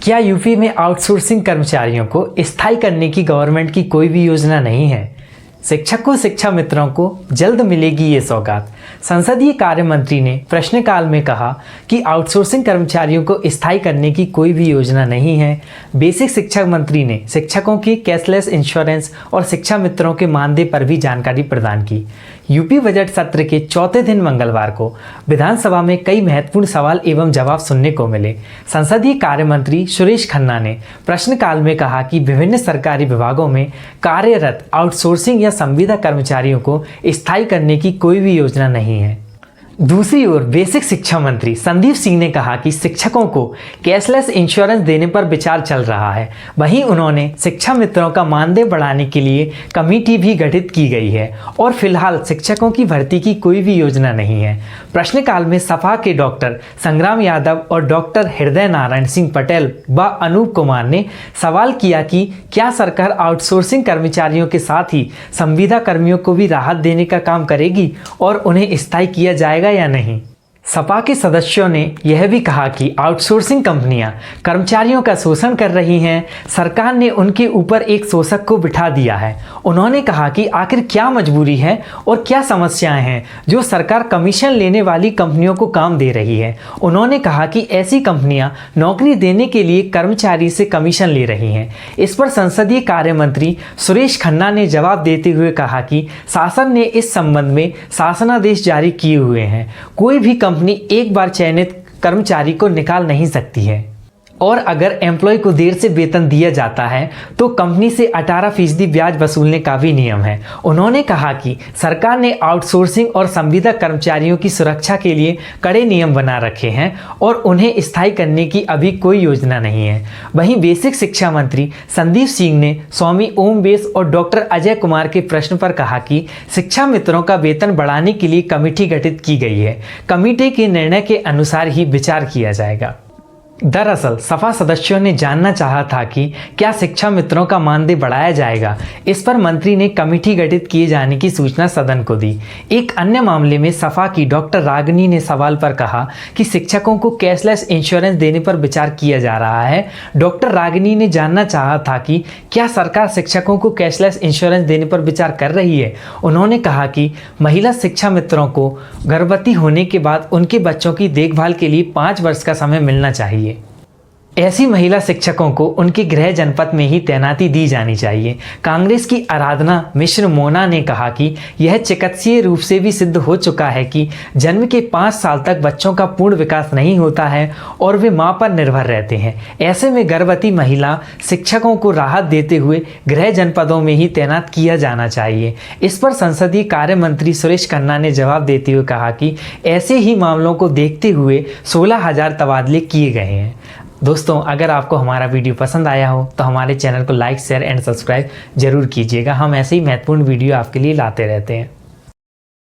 क्या यूपी में आउटसोर्सिंग कर्मचारियों को स्थायी करने की गवर्नमेंट की कोई भी योजना नहीं है? शिक्षकों शिक्षा मित्रों को जल्द मिलेगी ये सौगात। संसदीय कार्य मंत्री ने प्रश्नकाल में कहा कि आउटसोर्सिंग कर्मचारियों को स्थायी करने की कोई भी योजना नहीं है। बेसिक शिक्षा मंत्री ने शिक्षकों की कैशलेस इंश्योरेंस और शिक्षा मित्रों के मानदेय पर भी जानकारी प्रदान की। यूपी बजट सत्र के चौथे दिन मंगलवार को विधानसभा में कई महत्वपूर्ण सवाल एवं जवाब सुनने को मिले। संसदीय कार्य मंत्री सुरेश खन्ना ने प्रश्नकाल में कहा कि विभिन्न सरकारी विभागों में कार्यरत आउटसोर्सिंग या संविदा कर्मचारियों को स्थायी करने की कोई भी योजना नहीं है। दूसरी ओर बेसिक शिक्षा मंत्री संदीप सिंह ने कहा कि शिक्षकों को कैशलेस इंश्योरेंस देने पर विचार चल रहा है। वहीं उन्होंने शिक्षा मित्रों का मानदेय बढ़ाने के लिए कमेटी भी गठित की गई है और फिलहाल शिक्षकों की भर्ती की कोई भी योजना नहीं है। प्रश्नकाल में सपा के डॉक्टर संग्राम यादव और डॉक्टर हृदय नारायण सिंह पटेल व अनूप कुमार ने सवाल किया कि क्या सरकार आउटसोर्सिंग कर्मचारियों के साथ ही संविदा कर्मियों को भी राहत देने का काम करेगी और उन्हें स्थायी किया जाएगा या नहीं। सपा के सदस्यों ने यह भी कहा कि आउटसोर्सिंग कंपनियां कर्मचारियों का शोषण कर रही हैं। सरकार ने उनके ऊपर एक शोषक को बिठा दिया है। उन्होंने कहा कि आखिर क्या मजबूरी है और क्या समस्याएं हैं जो सरकार कमीशन लेने वाली कंपनियों को काम दे रही है। उन्होंने कहा कि ऐसी कंपनियां नौकरी देने के लिए कर्मचारी से कमीशन ले रही हैं। इस पर संसदीय कार्य मंत्री सुरेश खन्ना ने जवाब देते हुए कहा कि शासन ने इस संबंध में शासनादेश जारी किए हुए हैं। कोई भी कंपनी एक बार चयनित कर्मचारी को निकाल नहीं सकती है और अगर एम्प्लॉय को देर से वेतन दिया जाता है तो कंपनी से 18% ब्याज वसूलने का भी नियम है। उन्होंने कहा कि सरकार ने आउटसोर्सिंग और संविदा कर्मचारियों की सुरक्षा के लिए कड़े नियम बना रखे हैं और उन्हें स्थायी करने की अभी कोई योजना नहीं है। वहीं बेसिक शिक्षा मंत्री संदीप सिंह ने स्वामी ओम बेस और डॉक्टर अजय कुमार के प्रश्न पर कहा कि शिक्षा मित्रों का वेतन बढ़ाने के लिए कमेटी गठित की गई है। कमेटी के निर्णय के अनुसार ही विचार किया जाएगा। दरअसल सपा सदस्यों ने जानना चाहा था कि क्या शिक्षा मित्रों का मानदेय बढ़ाया जाएगा। इस पर मंत्री ने कमेटी गठित किए जाने की सूचना सदन को दी। एक अन्य मामले में सपा की डॉक्टर रागिनी ने सवाल पर कहा कि शिक्षकों को कैशलेस इंश्योरेंस देने पर विचार किया जा रहा है। डॉक्टर रागिनी ने जानना चाहा था कि क्या सरकार शिक्षकों को कैशलेस इंश्योरेंस देने पर विचार कर रही है। उन्होंने कहा कि महिला शिक्षा मित्रों को गर्भवती होने के बाद उनके बच्चों की देखभाल के लिए 5 वर्ष का समय मिलना चाहिए। ऐसी महिला शिक्षकों को उनके गृह जनपद में ही तैनाती दी जानी चाहिए। कांग्रेस की आराधना मिश्र मोना ने कहा कि यह चिकित्सीय रूप से भी सिद्ध हो चुका है कि जन्म के 5 साल तक बच्चों का पूर्ण विकास नहीं होता है और वे मां पर निर्भर रहते हैं। ऐसे में गर्भवती महिला शिक्षकों को राहत देते हुए गृह जनपदों में ही तैनात किया जाना चाहिए। इस पर संसदीय कार्य मंत्री सुरेश खन्ना ने जवाब देते हुए कहा कि ऐसे ही मामलों को देखते हुए 16,000 तबादले किए गए हैं। दोस्तों, अगर आपको हमारा वीडियो पसंद आया हो तो हमारे चैनल को लाइक शेयर एंड सब्सक्राइब जरूर कीजिएगा। हम ऐसे ही महत्वपूर्ण वीडियो आपके लिए लाते रहते हैं।